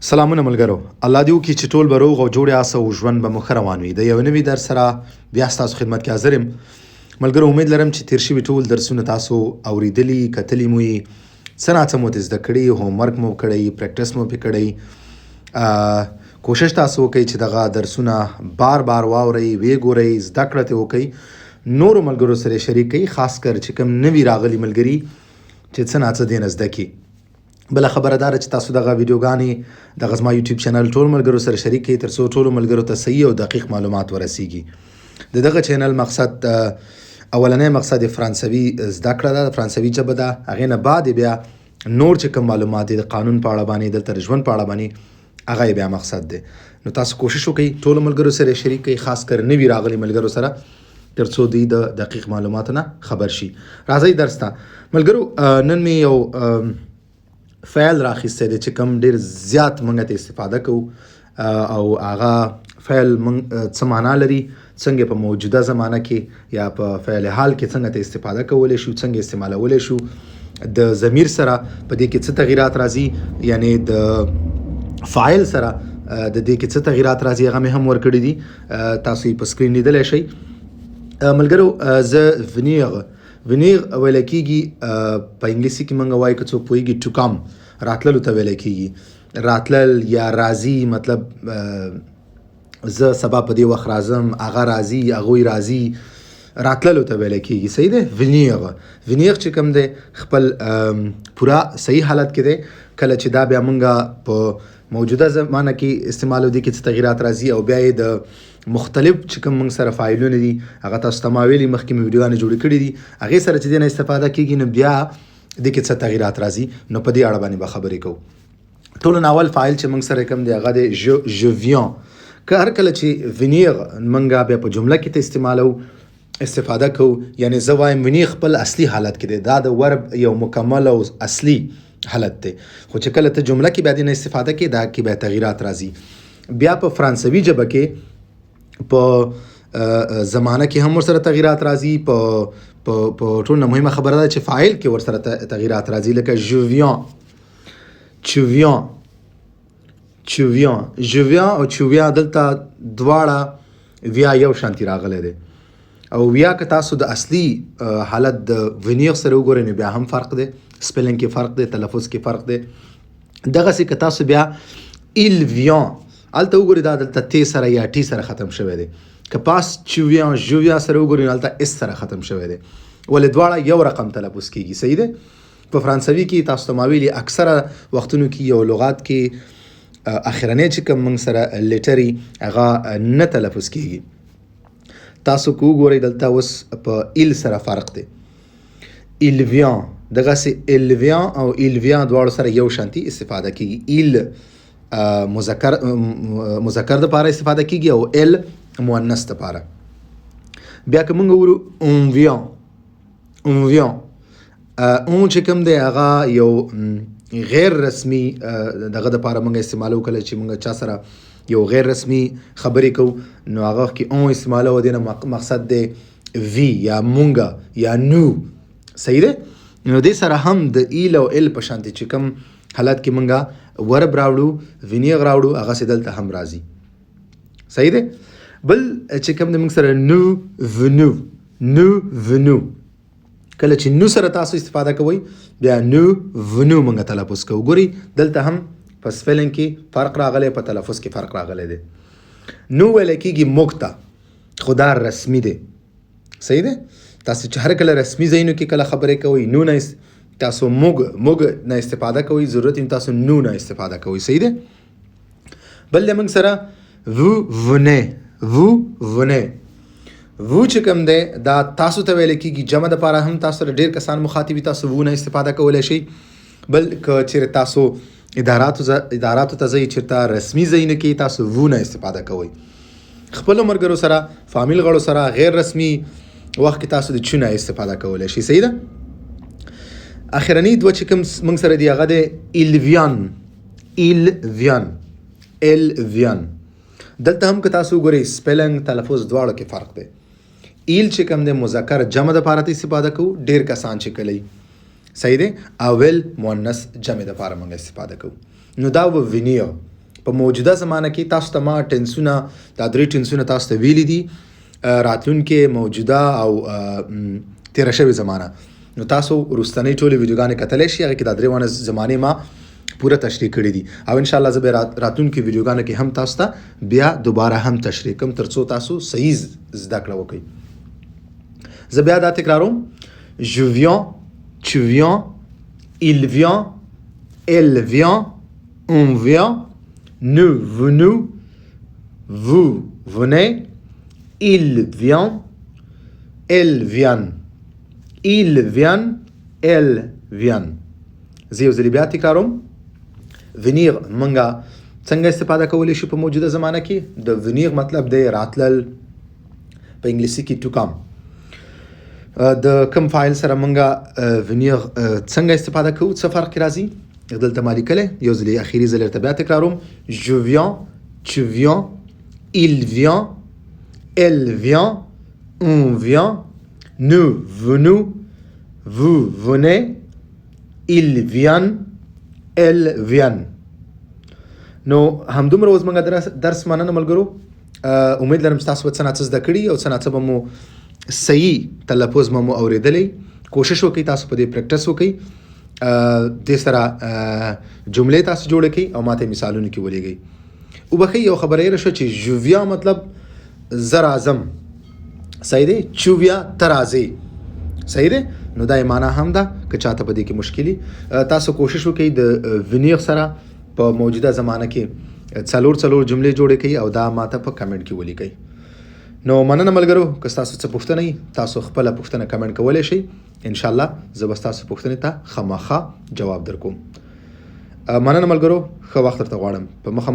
سلامونه ملګرو، الله دې وکړي چې ټول به روغ او جوړ یاست او ژوند به مو ښه روان وي. د یو نوي درس سره بیا ستاسو خدمت کې حاضر یم. ملګرو، امید لرم چې تیر شوي ټول درسونه تاسو اورېدلي، کتلي مو یې، څه ناڅه مو زده کړي، هومورک مو کړی، پریکټس مو پې کړی. کوشش تاسو وکړئ چې دغه درسونه بار بار واورئ، ویې ګورئ، زده کړه ترې وکړئ، نورو ملګرو سره شریک کړئ، خاص کر چې کوم نوي راغلي ملګري چې څه ناڅه دې نه زده کړي. بله خبره داره چې تاسو دغه ویډیوګانې دغه زما یوټیوب چینل ټول ملګرو سره شریک کړئ تر څو ټولو ملګرو ته صحیح او دقیق معلومات ورسیږي. د دغه چینل مقصد اولنی مقصد فرانسوي زده کړه ده، د فرانسوي ژبه ده. هغې نه بعد بیا نور چې کوم معلومات دي د قانون په اړه باندې، دلته د ژوند په اړه باندې، هغه بیا مقصد دی. نو تاسو کوشش وکړئ ټولو ملګرو سره شریک کړئ، خاص کر نوي راغلي ملګرو سره، تر څو دوی د دقیق معلوماتو نه خبر شي. راځئ درس ته. ملګرو، نن مې یو فعل راخیستی دی چې کوم ډېر زیات موږ ته استفاده کوو او هغه فعل موږ څه معنا لري، څنګه په موجوده زمانه کې یا په فعل حال کې څنګه ته استفاده کولی شو، څنګه استعمالولی شو، د ضمیر سره په دې کې څه تغییرات راځي، یعنی د فاعل سره د دې کې څه تغییرات راځي، هغه مې هم ورکړي دي، تاسو یې په سکرین لیدلی شئ. ملګرو، زه ونیغ ویل کېږي، په انګلیسي کې موږ وایو که څوک پوهېږي ټو کم، راتللو ته ویل کېږي. راتلل یا راځي، مطلب زه سبا په دې وخت راځم، هغه راځي، هغوی راځي، راتللو ته ویل کېږي. صحیح دی. ونیغ چې کوم دی خپل پوره صحیح حالت کې دی. کله چې دا بیا موږ په موجوده زمانه کې استعمالو، دي کې څه تغییرات راځي او بیا یې د مختلف چې کوم موږ سره فایلونه دي، هغه تاسو ته ما ویلي، مخکې مې ویډیوګانې جوړې کړي دي، هغې سره چې دې نه استفاده کېږي نو بیا دې کې څه تغییرات راځي، نو په دې اړه باندې به خبرې کوو. ټولو نه اول فایل چې موږ سره کوم دی هغه دی ژ ویان. که هر کله چې ونیغ موږ بیا په جمله کې ته استعمالو، استفاده کوو، یعنی زه وایم ونیغ خپل اصلي حالت کې دی، دا د ورب یو مکمل او اصلي حالت دی. خو چې کله ته جمله کې بیا دې نه استفاده کې، دا کې بیا تغییرات راځي. بیا په فرانسوي ژبه کې په زمانه کې هم ورسره تغییرات راځي. په ټول نه مهمه خبره ده چې فاعل کې ورسره تغییرات راځي، لکه ژ ویان، چو ویان، چو ویان، ژ ویان او چو ویان، دلته دواړه ویا یو شانتي راغلی دی. او ویا که تاسو د اصلي حالت د ونیغ سره وګورئ نو بیا هم فرق دی، سپیلنګ کې فرق دی، تلفظ کې فرق دی. دغسې که تاسو بیا ایل ویان هلته وګورئ، دا دلته تی سره یا ټي سره ختم شوی دی. که پاس چو ویان ژ ویان سره وګورئ نو هلته اس سره ختم شوی دی، ولې دواړه یو رقم تلفظ کېږي. صحیح دی. په فرانسوي کې تاسو ته ما ویلي اکثره وختونو کې یو لغات کې اخرنی چې کوم موږ سره لیټري هغه نه تلفظ کېږي. تاسو که وګورئ دلته اوس په ایل سره فرق دی. ایل ویان، دغسې ایل ویان او ایل ویان دواړو سره یو شانتي استفاده کېږي. ایل مذکر دپاره استفاده کېږي او ایل مؤنث دپاره. بیا که موږ وګورو اون ویان، اون ویان، اون چې کوم دی هغه یو غیر رسمي دغه دپاره موږ استعمالو. کله چې موږ چا سره یو غیر رسمي خبرې کوو نو هغه کې اون استعمالو، دې نه مقصد دی وی یا مونږه یا نو. صحیح دی. نو دې سره هم د ایل او ایل په شانتي چې کوم حالت کې موږ ورب راوړو، ونیغ راوړو، هغسې دلته هم راځي. صحیح دی. بل چې کوم د موږ سره نو ونو، نو ونو، کله چې نو سره تاسو استفاده کوئ بیا نو ونو موږ تلفظ کوو. ګورئ دلته هم په سپیلنګ کې فرق راغلی، په تلفظ کې فرق راغلی دی. نو ویل کېږي موږ ته، خو دا رسمي دی. صحیح دی. تاسو چې هر کله رسمي ځایونو کې کله خبرې کوئ نو نه تاسو موږ نه استفاده کوئ، ضرورت یې تاسو نو نه استفاده کوئ. صحیح دی. بل د موږ سره وو ونه، وو ونه، وو چې کوم دی دا تاسو ته ویل کېږي، جمع دپاره هم تاسو سره ډېر کسان مخاطبي، تاسو وو نه استفاده کولی شئ. بل که چېرې تاسو اداراتو ته ځئ، چېرته رسمي ځایونه کې تاسو وو نه استفاده کوئ. خپلو ملګرو سره، فامیل غړو سره غیر رسمي وخت کې تاسو د چو نه استفاده کولی شئ. صحیح ده. اخرنی دوه چې کوم موږ سره دی هغه دی ایل ویان، ایل ویان، ایل ویان. دلته هم که تاسو وګورئ سپیلنګ، تلفظ دواړو کې فرق دی. ایل چې کوم دی مذکر جمع دپاره ته استفاده کوو، ډېر کسان چې کوي. صحیح دی. اول مؤنث جمع دپاره موږ استفاده کوو. نو دا و ونیغ. په موجوده زمانه کې تاسو ته ما ټنسونه دا 3 ټنسونه تاسو ته ویلي دي راتلونکې موجوده او تیره شوې زمانه. نو تاسو وروستنۍ ټولې ویډیوګانې کتلی شئ، هغې کې دا 3 وانه زمانې ما پوره تشریح کړي دي او انشاءالله زه به راتلونکي ویډیوګانو کې هم تاسو ته بیا دوباره هم تشریح کوم تر څو تاسو صحیح زده کړه وکړئ. زه بیا دا تکراروم: Je viens, tu viens, il vient, elle vient, on vient, nous venons, vous venez, il vient, elle vient, il vient, elle vient. زه یو ځلې بیا تکراروم: ونیر منګه څنګه استفاده کولی شو په موجوده زمانه کې؟ د ونیر مطلب دی راتلل، په انګلیسي کې ټو کم. د کوم فایل سره منګه ونیر څنګه استفاده کوو، څه فرق راځي دلته ما لیکلی. یو ځلې اخیري ځل درته بیا تکراروم: Je viens, tu viens, il vient, elle vient, on vient, nous venons, vous venez, il vient, elle vient. نو همدومره اوس موږ درس مننه ملګرو. امید لرم ستاسو به څه نه څه زده کړي او څه نه څه به مو صحیح تلفظ مو اورېدلی. کوشش وکړئ تاسو په دې پریکټس وکړئ، دې سره جملې تاسو جوړې کړئ او ماته مثالونه کې ولیږئ. وبښئ یو خبره یې شوه چې ژوویا مطلب زه راځم، صحیح دی. چوویا ته راځئ، صحیح دی. نو دا یې معنا هم ده که چاته په دې کې مشکلي. تاسو کوشش وکړئ د ونیر سره په موجوده زمانه کې 4 جملې جوړې کړئ او دا ماته په کمنټ کې ولیکئ. نو مننه ملګرو، که ستاسو څه پوښتنه وي تاسو خپله پوښتنه کمنټ کولی شئ. انشاءالله زه به ستاسو پوښتنې ته خامخا جواب درکوم. مننه ملګرو، ښه وخت درته غواړم. په مخه